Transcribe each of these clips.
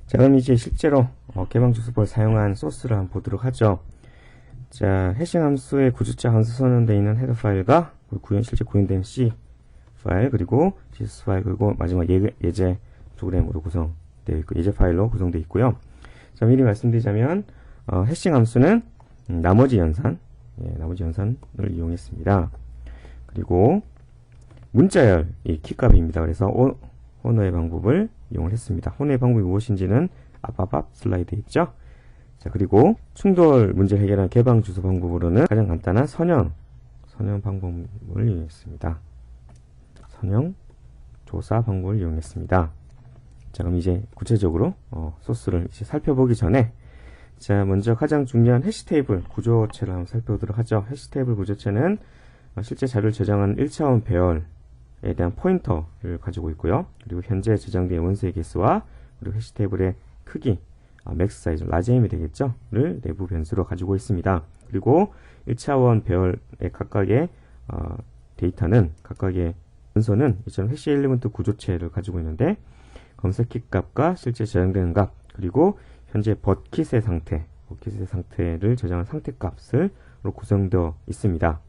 자, 그럼 이제 실제로 개방 주소법을 사용한 소스를 한번 보도록 하죠. 자, 해싱 함수의 구주체 함수 선언되어 있는 헤더 파일과 실제 구현된 C 파일, 그리고 GS 파일, 그리고 마지막 예제 프로그램으로 구성되어 있고, 예제 파일로 구성되어 있고요. 자, 미리 말씀드리자면 해싱 함수는 나머지 연산을 이용했습니다. 그리고 문자열 이 키값입니다. 그래서 호너의 방법을 이용을 했습니다. 호너의 방법이 무엇인지는 앞 슬라이드에 있죠. 자, 그리고 충돌 문제 해결한 개방 주소 방법으로는 가장 간단한 선형 방법을 이용했습니다. 선형 조사 방법을 이용했습니다. 자, 그럼 이제 구체적으로 소스를 이제 살펴보기 전에, 자, 먼저 가장 중요한 해시 테이블 구조체를 한번 살펴보도록 하죠. 해시 테이블 구조체는 실제 자료를 저장한 1차원 배열에 대한 포인터를 가지고 있고요. 그리고 현재 저장된 원소의 개수와 그리고 해시 테이블의 크기, 맥스 사이즈, 라지임이 되겠죠? 를 내부 변수로 가지고 있습니다. 그리고 1차원 배열의 각각의 데이터는, 각각의 원소는 이처럼 해시 엘리먼트 구조체를 가지고 있는데, 검색키 값과 실제 저장되는 값, 그리고 현재 버킷의 상태를 저장한 상태 값으로 구성되어 있습니다.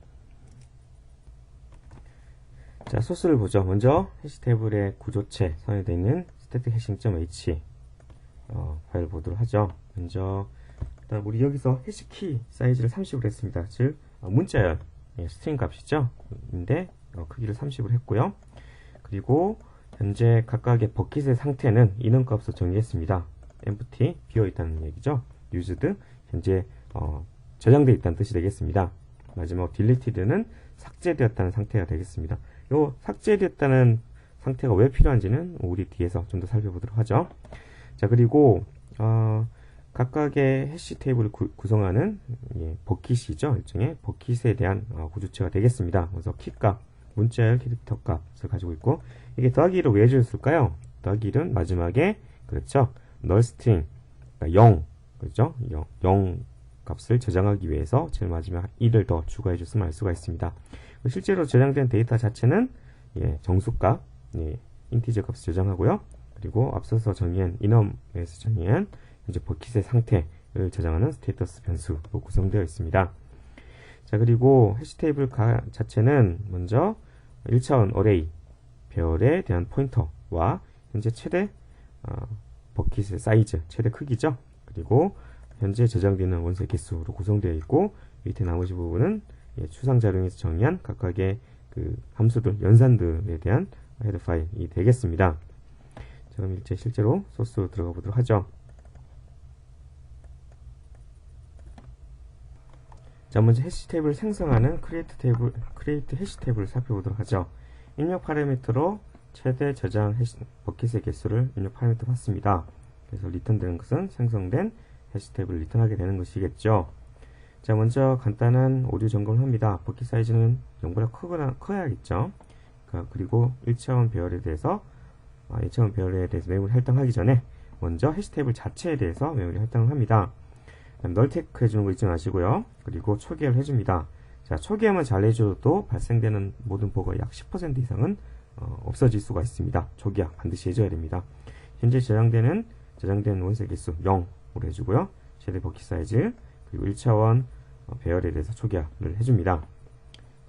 자, 소스를 보죠. 먼저 해시 테이블의 구조체 선에되어 있는 static hashing.h 파일을 보도록 하죠. 먼저 일단 우리 여기서 해시키 사이즈를 30으로 했습니다. 즉 문자열 스트링 값이죠. 인데 크기를 30으로 했고요. 그리고 현재 각각의 버킷의 상태는 인원값으로 정의했습니다. empty 비어있다는 얘기죠. used 현재 저장되어 있다는 뜻이 되겠습니다. 마지막 deleted는 삭제되었다는 상태가 되겠습니다. 요 삭제되었다는 상태가 왜 필요한지는 우리 뒤에서 좀 더 살펴보도록 하죠. 자, 그리고 각각의 해시 테이블을 구성하는 버킷이죠. 일종의 버킷에 대한 구조체가 되겠습니다. 그래서 키값, 문자열 캐릭터 값을 가지고 있고, 이게 더하기를 왜 주었을까요? 더하기는 마지막에, 그렇죠, null string, 그러니까 0, 그렇죠? 0 값을 저장하기 위해서 제일 마지막 1을 더 추가해 줬으면 알 수가 있습니다. 실제로 저장된 데이터 자체는 정수값, 인티저 값을 저장하고요. 그리고 앞서서 정의한 인엄에서 정의한 현재 버킷의 상태를 저장하는 스테이터스 변수로 구성되어 있습니다. 자, 그리고 해시 테이블 자체는 먼저 1차원 어레이 배열에 대한 포인터와 현재 최대 버킷의 사이즈, 최대 크기죠. 그리고 현재 저장되는 원소의 개수로 구성되어 있고, 밑에 나머지 부분은 추상 자료에서 정의한 각각의 그 함수들, 연산들에 대한 헤더 파일이 되겠습니다. 자, 그럼 이제 실제로 소스로 들어가 보도록 하죠. 자, 먼저 해시 테이블을 생성하는 create 해시 테이블을 살펴보도록 하죠. 입력 파라미터로 최대 저장 버킷의 개수를 입력 파라미터 받습니다. 그래서 리턴되는 것은 생성된 해시 테이블을 리턴하게 되는 것이겠죠. 자, 먼저 간단한 오류 점검을 합니다. 버킷 사이즈는 0보다 커야겠죠. 그리고 1차원 배열에 대해서 메모리 할당하기 전에 먼저 해시 테이블 자체에 대해서 메모리 할당을 합니다. 널 체크 해주는 거 잊지 마시고요. 그리고 초기화를 해줍니다. 자, 초기화만 잘 해줘도 발생되는 모든 버그가 약 10% 이상은 없어질 수가 있습니다. 초기화 반드시 해줘야 됩니다. 현재 저장된 원소 개수 0으로 해주고요. 최대 버킷 사이즈, 그리고 1차원 배열에 대해서 초기화를 해줍니다.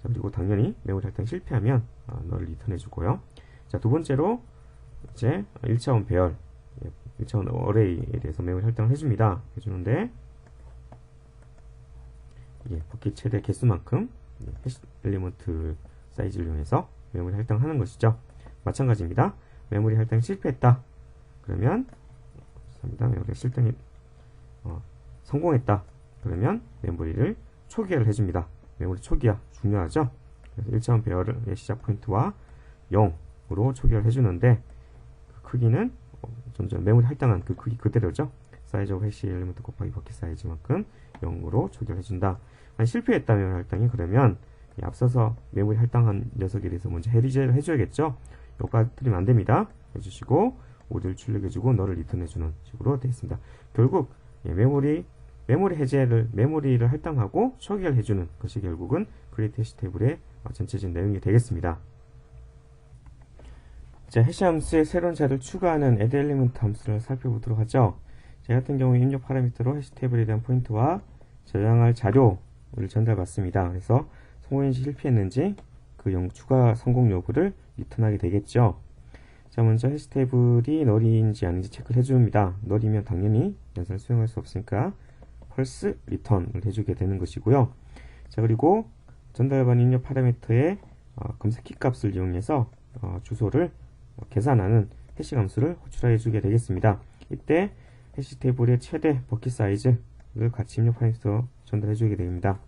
자, 그리고 당연히 메모리 할당 실패하면 널 리턴 해주고요. 자, 두 번째로 이제 1차원 배열, 1차원 어레이에 대해서 메모리 할당을 해주는데, 버킷 최대 개수만큼 해시 엘리먼트 사이즈를 이용해서 메모리 할당하는 것이죠. 마찬가지입니다. 메모리 할당이 실패했다. 그러면 메모리 실당이 성공했다. 그러면 메모리를 초기화를 해줍니다. 메모리 초기화 중요하죠. 그래서 1차원 배열의 시작 포인트와 0으로 초기화를 해주는데, 그 크기는 점점 메모리 할당한 그 크기 그대로죠. 사이즈 오브 해시 엘리먼트 곱하기 버킷 사이즈만큼 0으로 초기화를 해준다. 실패했다 메모리 할당이, 그러면 앞서서 메모리 할당한 녀석에 대해서 먼저 해리제를 해줘야겠죠. 요거 틀리면 안됩니다. 해주시고 오류를 출력해주고 너를 리턴해주는 식으로 되어 있습니다. 결국 메모리를 할당하고 초기화를 해주는 것이 결국은 create 해시 테이블의 전체적인 내용이 되겠습니다. 자, 해시 함수에 새로운 자료를 추가하는 add element 함수를 살펴보도록 하죠. 제 같은 경우에 입력 파라미터로 해시 테이블에 대한 포인트와 저장할 자료를 전달받습니다. 그래서 성공인지 실패했는지 그 추가 성공 여부를 리턴하게 되겠죠. 자, 먼저 해시 테이블이 널인지 아닌지 체크를 해줍니다. 널이면 당연히 연산을 수행할 수 없으니까 펄스 리턴을 해주게 되는 것이고요. 자, 그리고 전달받은 입력 파라미터의 검색 키 값을 이용해서 주소를 계산하는 해시 함수를 호출해 주게 되겠습니다. 이때 해시 테이블의 최대 버킷 사이즈를 같이 입력 파라미터 전달해 주게 됩니다.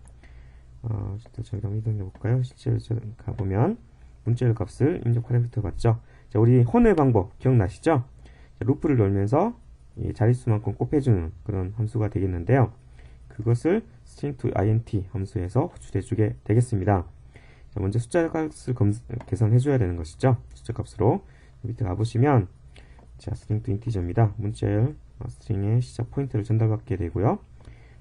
저희가 한번 이동해 볼까요? 실제로 가보면 문자열 값을 입력 파라미터 같죠? 자, 우리 혼의 방법 기억나시죠? 자, 루프를 돌면서 자릿수만큼 곱해주는 그런 함수가 되겠는데요. 그것을 string to int 함수에서 호출해주게 되겠습니다. 자, 먼저 숫자 값을 계산해줘야 되는 것이죠. 숫자 값으로 밑에 가보시면 자, string to integer입니다. 문자열 string의 시작 포인트를 전달받게 되고요.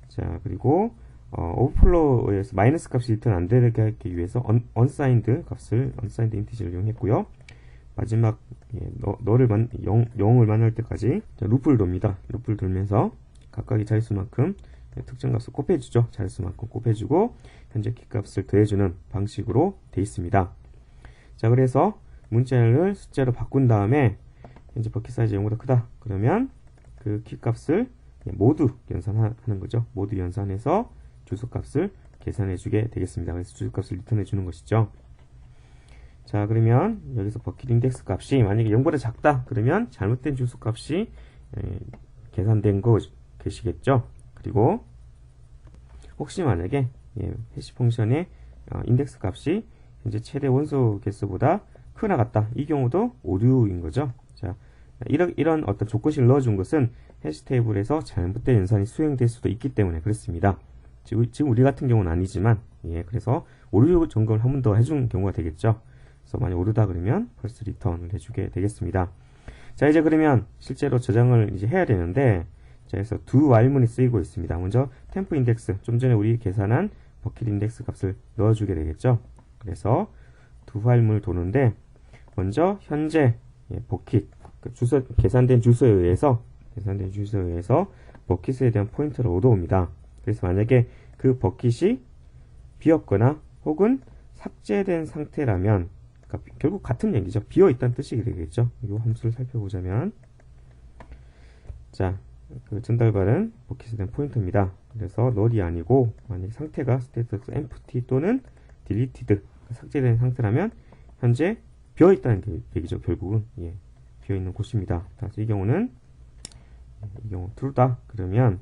자, 그리고 오버플로우에서 마이너스 값이 리턴 안 되게 하기 위해서 unsigned 값을 unsigned integer를 이용했고요. 마지막 너를 0을 만날 때까지 자, 루프를 돕니다. 루프를 돌면서 각각의 자릿수만큼 특정 값을 곱해주죠. 자릿수만큼 곱해주고 현재 키 값을 더해주는 방식으로 되어 있습니다. 자, 그래서 문자열을 숫자로 바꾼 다음에 현재 버킷 사이즈 0보다 크다 그러면 그 키 값을 모두 연산하는 거죠. 모두 연산해서 주소 값을 계산해 주게 되겠습니다. 그래서 주소 값을 리턴해 주는 것이죠. 자, 그러면 여기서 버킷 인덱스 값이 만약에 0보다 작다 그러면 잘못된 주소 값이 계산된 것이겠죠. 그리고 혹시 만약에 해시 펑션의 인덱스 값이 현재 최대 원소 개수보다 크거나 같다 이 경우도 오류인 거죠. 자, 이런 어떤 조건식을 넣어준 것은 해시 테이블에서 잘못된 연산이 수행될 수도 있기 때문에 그렇습니다. 지금 우리 같은 경우는 아니지만 그래서 오류 점검을 한 번 더 해준 경우가 되겠죠. 그래서 만약 오류다 그러면 펄스 리턴을 해주게 되겠습니다. 자, 이제 그러면 실제로 저장을 이제 해야 되는데 자, 그래서 두 while문이 쓰이고 있습니다. 먼저 템프 인덱스 좀 전에 우리 계산한 버킷 인덱스 값을 넣어주게 되겠죠. 그래서 두 while문을 도는데 먼저 현재 버킷 주소 계산된 주소에 의해서 버킷에 대한 포인터를 얻어옵니다. 그래서 만약에 그 버킷이 비었거나 혹은 삭제된 상태라면 그러니까 결국 같은 얘기죠. 비어있다는 뜻이 되겠죠. 이 함수를 살펴보자면 자, 그 전달받은 버킷에 대한 포인터입니다. 그래서 null이 아니고 만약 상태가 status empty 또는 deleted 삭제된 상태라면 현재 비어있다는 얘기죠. 결국은 비어있는 곳입니다. 그래서 이 경우 true다 그러면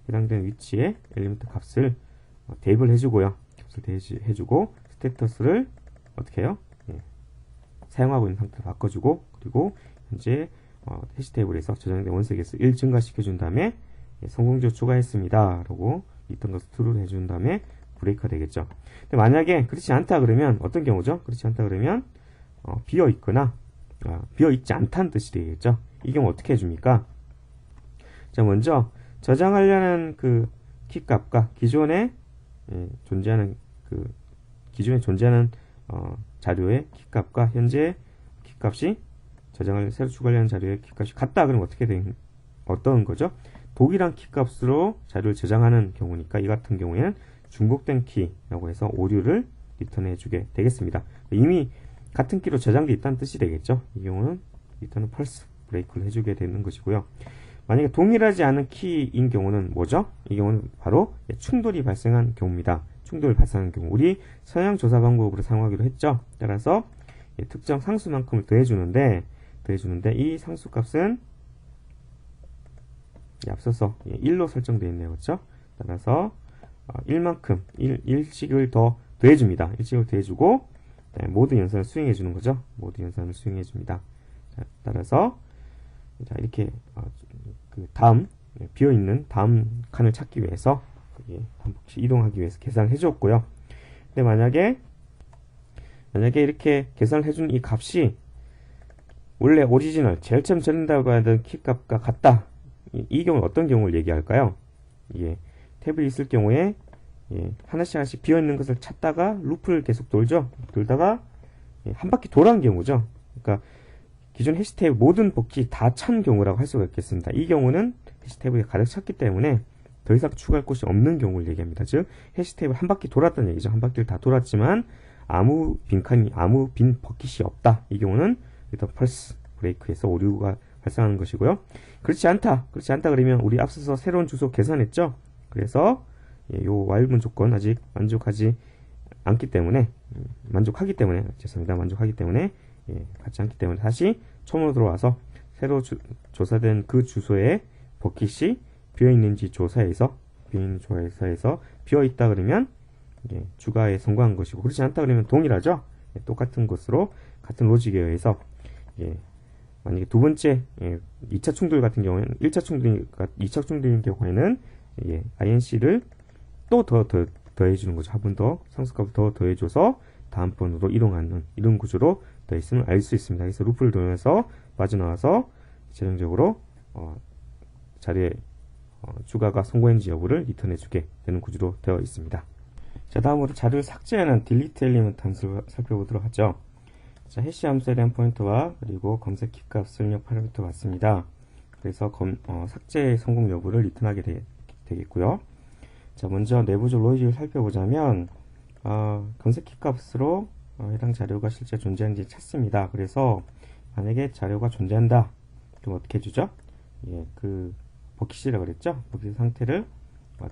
해당되는 위치에 엘리먼트 값을 대입을 해주고요. 값을 대입해주고 스테이터스를 어떻게 해요? 사용하고 있는 상태로 바꿔주고 그리고 현재 해시 테이블에서 저장된 원소 개수 1 증가시켜준 다음에 성공적으로 추가했습니다. 라고 리턴 값을 true를 해준 다음에 브레이크가 되겠죠. 근데 만약에 그렇지 않다 그러면 어떤 경우죠? 그렇지 않다 그러면 비어있거나 비어있지 않다는 뜻이 되겠죠. 이 경우 어떻게 해줍니까? 자, 먼저 저장하려는 그 키 값과 기존에 존재하는 자료의 키 값과 현재 키 값이 새로 추가하려는 자료의 키 값이 같다 그러면 어떤 거죠? 동일한 키 값으로 자료를 저장하는 경우니까 이 같은 경우에는 중복된 키라고 해서 오류를 리턴해 주게 되겠습니다. 이미 같은 키로 저장되어 있다는 뜻이 되겠죠. 이 경우는 리턴은 펄스 브레이크를 해주게 되는 것이고요. 만약에 동일하지 않은 키인 경우는 뭐죠? 이 경우는 바로 충돌이 발생한 경우입니다. 충돌이 발생한 경우 우리 서양 조사 방법으로 사용하기로 했죠. 따라서 특정 상수만큼을 더해주는데 이 상수값은 앞서서 1로 설정되어 있네요. 그렇죠? 따라서 1만큼 1씩을 더 더해줍니다. 1씩을 더해주고 모든 연산을 수행해주는 거죠. 모든 연산을 수행해줍니다. 따라서 자, 이렇게 비어있는 다음 칸을 찾기 위해서 반복시 이동하기 위해서 계산을 해줬고요. 근데 만약에 이렇게 계산을 해준 이 값이 원래 오리지널 제일 처음 저장된다고 하던 키 값과 같다. 이 경우는 어떤 경우를 얘기할까요? 탭이 있을 경우에 하나씩 비어있는 것을 찾다가 루프를 계속 돌죠. 돌다가 한 바퀴 돌아온 경우죠. 그러니까 기존 해시 테이블 모든 버킷이 다 찬 경우라고 할 수가 있겠습니다. 이 경우는 해시 테이블이 가득 찼기 때문에 더 이상 추가할 곳이 없는 경우를 얘기합니다. 즉 해시 테이블 한 바퀴 돌았다는 얘기죠. 한 바퀴를 다 돌았지만 아무 빈 버킷이 없다. 이 경우는 일단 펄스 브레이크에서 오류가 발생하는 것이고요. 그렇지 않다 그러면 우리 앞서서 새로운 주소 계산했죠. 그래서 요 while 조건 아직 만족하기 때문에 같지 않기 때문에 다시 처음으로 들어와서 새로 조사된 그 주소에 버킷이 비어있는지 조사해서 비어있다 그러면 추가에 성공한 것이고, 그렇지 않다 그러면 동일하죠. 똑같은 것으로 같은 로직에 의해서 만약에 두 번째 2차 충돌 같은 경우에는 2차 충돌인 경우에는 inc를 또 더해주는 거죠. 한 번 더 상수값을 더 더해줘서 다음번으로 이동하는 이런 구조로 되어 있음을 알 수 있습니다. 그래서 루프를 돌면서 빠져나와서 최종적으로 자리에 추가가 성공했는지 여부를 리턴해주게 되는 구조로 되어 있습니다. 자, 다음으로 자료를 삭제하는 delete element 함수를 살펴보도록 하죠. 자, 해시 함수에 대한 포인트와 그리고 검색 키값을 입력 파라미터 같습니다. 그래서 삭제 성공 여부를 리턴하게 되겠고요. 자, 먼저 내부적 로직을 살펴보자면 검색 키값으로 해당 자료가 실제 존재하는지 찾습니다. 그래서 만약에 자료가 존재한다, 그럼 어떻게 해주죠? 그 버킷이라고 그랬죠? 버킷 상태를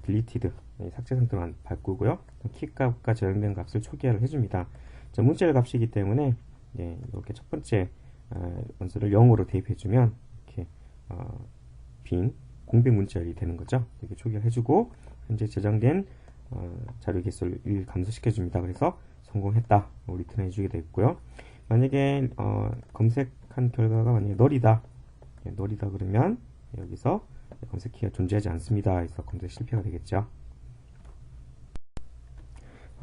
deleted, 삭제 상태로 바꾸고요. 키값과 저장된 값을 초기화를 해줍니다. 자, 문자열 값이기 때문에 이렇게 첫 번째 원소를 0으로 대입해주면 이렇게 빈 공백 문자열이 되는 거죠. 이렇게 초기화를 해주고 현재 저장된 자료 개수를 1 감소시켜줍니다. 그래서 성공했다, 리턴 해주게 되겠고요. 만약에 검색한 결과가 만약에 널이다 그러면 여기서 검색키가 존재하지 않습니다. 그래서 검색 실패가 되겠죠.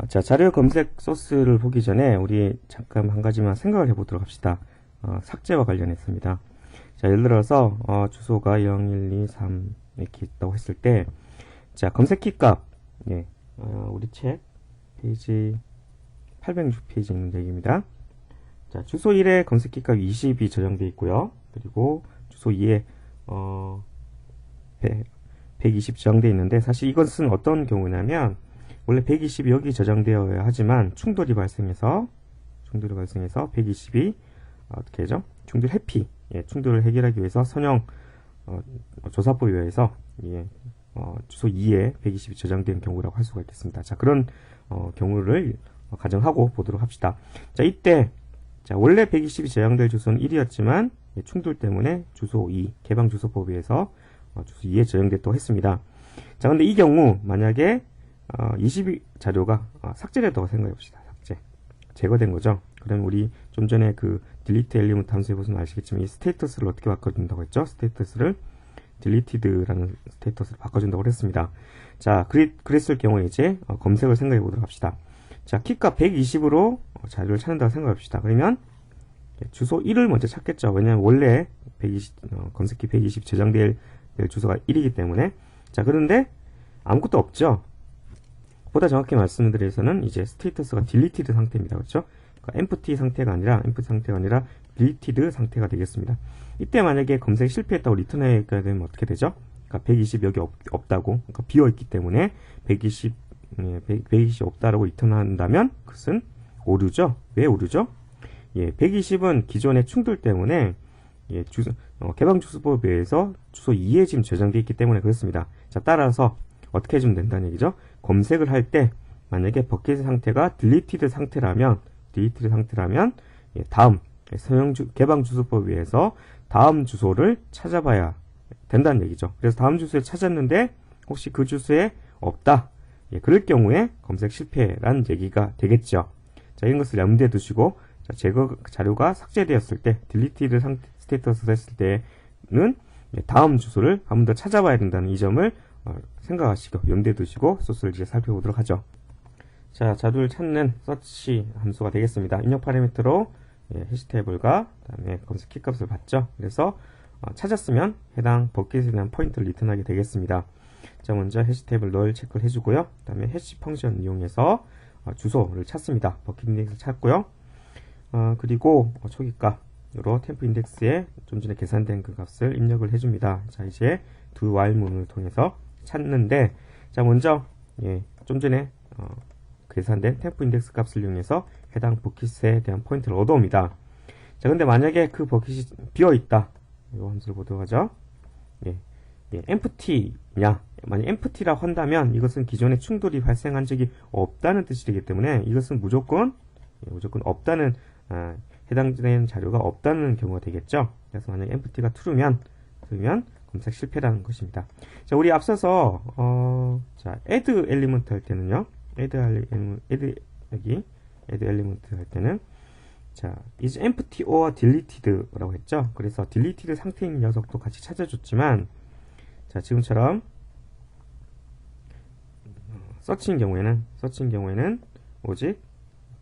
자, 자료 검색 소스를 보기 전에 우리 잠깐 한 가지만 생각을 해보도록 합시다. 삭제와 관련했습니다. 자, 예를 들어서 주소가 0123 이렇게 있다고 했을 때, 자, 검색키 값, 우리 책 페이지 806페이지 있는 얘기입니다. 자, 주소 1에 검색키 값 20이 저장되어 있고요. 그리고 주소 2에 120 저장되어 있는데, 사실 이것은 어떤 경우냐면 원래 120이 여기 저장되어야 하지만 충돌이 발생해서 120이 어떻게 하죠? 충돌 회피, 충돌을 해결하기 위해서 선형 조사법에 의해서 주소 2에 120이 저장된 경우라고 할 수가 있겠습니다. 자, 그런 경우를 가정하고 보도록 합시다. 자, 이때 원래 120이 저장될 주소는 1이었지만 충돌 때문에 주소 2, 개방 주소법에 의해서 주소 2에 저장됐다고 했습니다. 자, 근데 이 경우 만약에 20 자료가 삭제됐다고 생각해 봅시다. 제거된 거죠. 그러면 우리 좀 전에 그 delete element 함수에 보시면 아시겠지만 이 스테이터스를 어떻게 바꿔준다고 했죠? 스테이터스를 deleted라는 스테이터스를 바꿔준다고 했습니다. 자, 그랬을 경우에 이제 검색을 생각해 보도록 합시다. 자, 키값 120으로 자료를 찾는다고 생각해 봅시다. 그러면 주소 1을 먼저 찾겠죠. 왜냐하면 원래 검색키 120 저장될 주소가 1이기 때문에. 자, 그런데 아무것도 없죠. 보다 정확히 말씀드려서는 이제 스테이터스가 deleted 상태입니다. 그렇죠? 그러니까 empty 상태가 아니라 deleted 상태가 되겠습니다. 이때 만약에 검색 실패했다고 리턴해야 되면 어떻게 되죠? 그러니까 120 여기 없다고, 그러니까 비어 있기 때문에 120 없다라고 리턴한다면 그것은 오류죠. 왜 오류죠? 120은 기존의 충돌 때문에 개방 주소법에 의해서 주소 2에 지금 저장되어 있기 때문에 그렇습니다. 자, 따라서 어떻게 해주면 된다는 얘기죠? 검색을 할 때 만약에 버킷의 상태가 deleted 상태라면 다음 개방 주소법에 의해서 다음 주소를 찾아봐야 된다는 얘기죠. 그래서 다음 주소에 찾았는데 혹시 그 주소에 없다, 그럴 경우에 검색 실패라는 얘기가 되겠죠. 자, 이런 것을 염두에 두시고, 자, 제거 자료가 삭제되었을 때 deleted 스테이터스 됐을 때는 다음 주소를 한 번 더 찾아봐야 된다는 이 점을 생각하시고 염두에 두시고 소스를 이제 살펴보도록 하죠. 자, 자료를 찾는 search 함수가 되겠습니다. 입력 파라미터로 해시 테이블과 그다음에 검색 키 값을 받죠. 그래서 찾았으면 해당 버킷에 대한 포인트를 리턴하게 되겠습니다. 자, 먼저 해시 테이블 null 체크를 해주고요. 그다음에 해시 펑션 이용해서 주소를 찾습니다. 버킷 인덱스를 찾고요. 그리고 초기값 로 템프 인덱스에 좀 전에 계산된 그 값을 입력을 해줍니다. 자, 이제 do while 문을 통해서 찾는데, 자, 먼저 좀 전에 계산된 템프 인덱스 값을 이용해서 해당 버킷에 대한 포인트를 얻어옵니다. 자, 근데 만약에 그 버킷이 비어있다, 이 함수를 보도록 하죠. empty냐, 만약 empty라고 한다면 이것은 기존에 충돌이 발생한 적이 없다는 뜻이 되기 때문에 이것은 무조건 없다는, 해당되는 자료가 없다는 경우가 되겠죠. 그래서 만약 empty가 true면 검색 실패라는 것입니다. 자, 우리 앞서서 자, add element 할 때는요, add element 할 때는, 자, is empty or deleted 라고 했죠. 그래서 deleted 상태인 녀석도 같이 찾아줬지만, 자, 지금처럼 서치인 경우에는 오직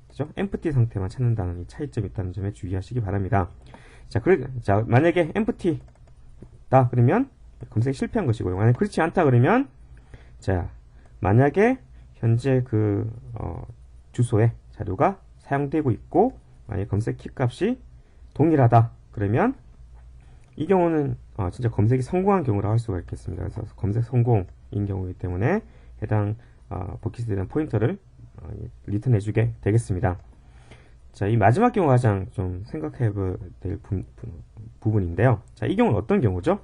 그죠? empty 상태만 찾는다는 이 차이점이 있다는 점에 주의하시기 바랍니다. 자, 만약에 empty다 그러면 검색이 실패한 것이고요. 만약 그렇지 않다 그러면, 자, 만약에 현재 그 주소에 자료가 사용되고 있고 만약 검색 키 값이 동일하다 그러면 이 경우는 진짜 검색이 성공한 경우라고 할 수가 있겠습니다. 그래서 검색 성공인 경우이기 때문에 해당 버킷에 대한 포인터를 리턴 해주게 되겠습니다. 자, 이 마지막 경우가 가장 좀 생각해 볼 될 부분인데요. 자, 이 경우는 어떤 경우죠?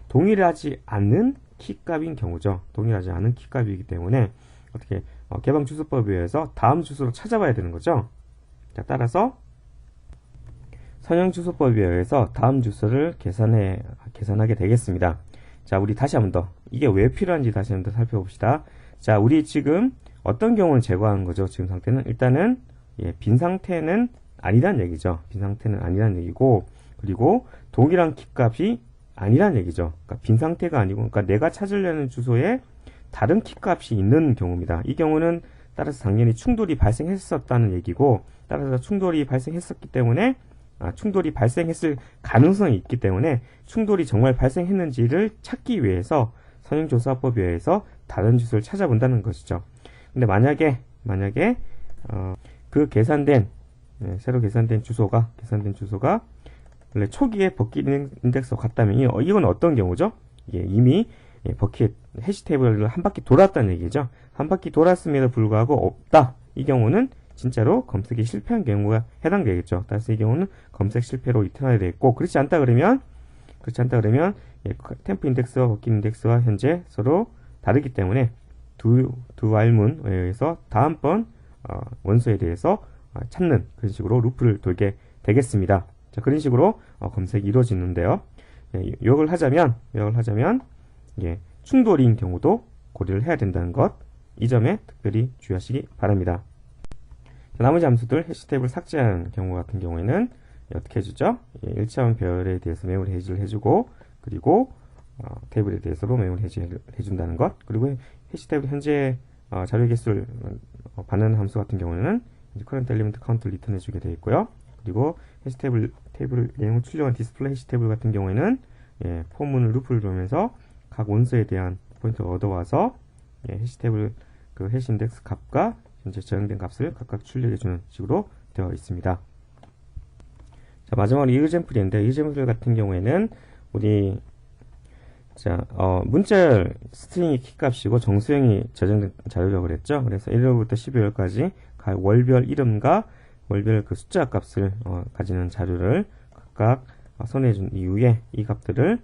동일하지 않은 키값인 경우죠. 동일하지 않은 키값이기 때문에 어떻게 개방 주소법에 의해서 다음 주소로 찾아봐야 되는 거죠. 자, 따라서 선형 주소법에 의해서 다음 주소를 계산하게 되겠습니다. 자, 우리 다시 한번 더 이게 왜 필요한지 다시 한번 더 살펴봅시다. 자, 우리 지금 어떤 경우는 제거하는 거죠? 지금 상태는 일단은 빈 상태는 아니란 얘기죠. 빈 상태는 아니란 얘기고, 그리고 동일한 키값이 아니란 얘기죠. 그러니까 빈 상태가 아니고, 그러니까 내가 찾으려는 주소에 다른 키값이 있는 경우입니다. 이 경우는 따라서 당연히 충돌이 발생했었다는 얘기고, 따라서 충돌이 발생했었기 때문에 충돌이 발생했을 가능성이 있기 때문에 충돌이 정말 발생했는지를 찾기 위해서 선형조사법에 의해서 다른 주소를 찾아본다는 것이죠. 근데 만약에 그 새로 계산된 주소가 원래 초기에 버킷 인덱스와 같다면 이건 어떤 경우죠? 이미 버킷 해시 테이블을 한 바퀴 돌았다는 얘기죠. 한 바퀴 돌았음에도 불구하고 없다. 이 경우는 진짜로 검색이 실패한 경우가 해당되겠죠. 따라서 이 경우는 검색 실패로 리턴하게 되겠고, 그렇지 않다 그러면 템프 인덱스와 버킷 인덱스와 현재 서로 다르기 때문에 do while 문에 의해서 다음번 원소에 대해서 찾는 그런 식으로 루프를 돌게 되겠습니다. 자, 그런 식으로 검색이 이루어지는데요. 요약을 하자면 충돌인 경우도 고려를 해야 된다는 것, 이 점에 특별히 주의하시기 바랍니다. 자, 나머지 함수들 해시 테이블 삭제하는 경우 같은 경우에는 어떻게 해주죠? 1차원 배열에 대해서 메모리 해지를 해주고, 그리고 테이블에 대해서도 메모리 해지를 해준다는 것, 그리고 해시 테이블 현재 자료 개수를 받는 함수 같은 경우에는 current element count를 리턴 해주게 되어 있고요. 그리고 해시 테이블 내용을 출력한 디스플레이 해시 테이블 같은 경우에는 포문을 루프를 돌면서 각 원소에 대한 포인트를 얻어와서 해시 테이블 그 해시 인덱스 값과 현재 저장된 값을 각각 출력해주는 식으로 되어 있습니다. 자, 마지막으로 이그젬플인데, 이그젬플 같은 경우에는 우리 문자열 스트링이 키값이고 정수형이 저장된 자료라고 그랬죠. 그래서 1월부터 12월까지 각 월별 이름과 월별 그 숫자 값을 가지는 자료를 각각 선회해준 이후에 이 값들을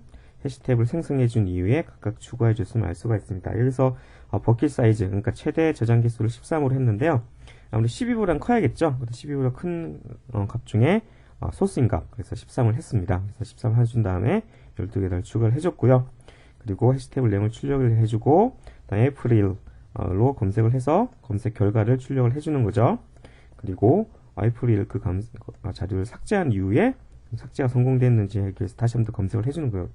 해시 테이블 생성해준 이후에 각각 추가해줬으면 알 수가 있습니다. 여기서 버킷 사이즈, 그러니까 최대 저장 개수를 13으로 했는데요. 아무래도 12보다는 커야겠죠. 12보다 큰 값 중에 소스인 값, 그래서 13을 했습니다. 그래서 13 해준 다음에 12개를 추가를 해줬고요. 그리고 해시 테이블 내용을 출력을 해주고, 그다음에 에이프릴로 검색을 해서 검색 결과를 출력을 해주는 거죠. 그리고 에이프릴 그 자료를 삭제한 이후에 삭제가 성공됐는지 하기 위해서 다시 한번 더 검색을 해주는 거예요.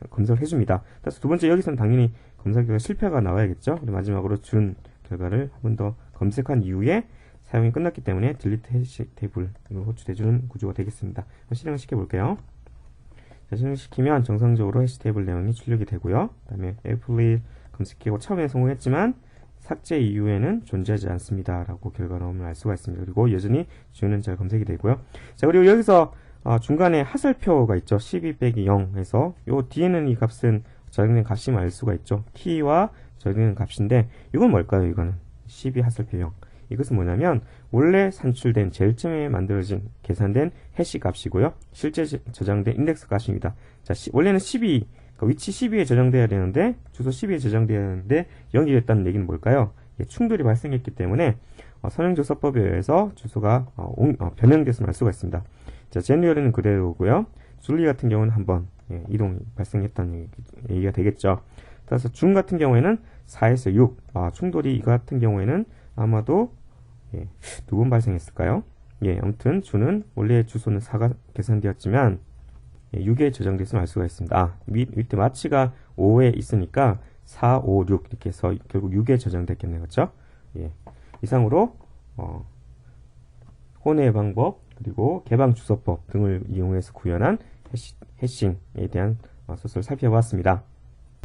검색을 해줍니다. 그래서 두 번째 여기서는 당연히 검색 결과 실패가 나와야겠죠. 그리고 마지막으로 준 결과를 한 번 더 검색한 이후에 사용이 끝났기 때문에 딜리트 해시 테이블로 호출해주는 구조가 되겠습니다. 실행을 시켜볼게요. 자, 실행시키면 정상적으로 해시 테이블 내용이 출력이 되고요. 그 다음에 에이프릴 검색하고 처음에 성공했지만 삭제 이후에는 존재하지 않습니다 라고 결과 나오면 알 수가 있습니다. 그리고 여전히 주는 잘 검색이 되고요. 자, 그리고 여기서 중간에 하슬표가 있죠. 12 빼기 0 해서 요 뒤에는 이 값은 저장된 값임을 알 수가 있죠. 키와 저장된 값인데 이건 뭘까요? 이거는 12 하슬표 0. 이것은 뭐냐면 원래 산출된 제일 처음에 만들어진 계산된 해시 값이고요. 실제 저장된 인덱스 값입니다. 자, 원래는 12, 그러니까 위치 12에 저장돼야 되는데 주소 12에 저장돼야 되는데 0이 됐다는 얘기는 뭘까요? 충돌이 발생했기 때문에 선형조사법에 의해서 주소가 변형됐음을 알 수가 있습니다. 자, 제뉴얼은 그대로고요. 줄리 같은 경우는 한번 이동이 발생했다는 얘기가 되겠죠. 따라서 중 같은 경우에는 4에서 6, 충돌이 이거 같은 경우에는 아마도 두 번 발생했을까요? 아무튼 주는 원래 주소는 4가 계산되었지만 6에 저장됐음을 알 수가 있습니다. 밑에 마치가 5에 있으니까 4, 5, 6 이렇게 해서 결국 6에 저장됐겠네요. 그렇죠? 이상으로 혼의 방법 그리고 개방 주소법 등을 이용해서 구현한 해싱에 대한 소스를 살펴보았습니다.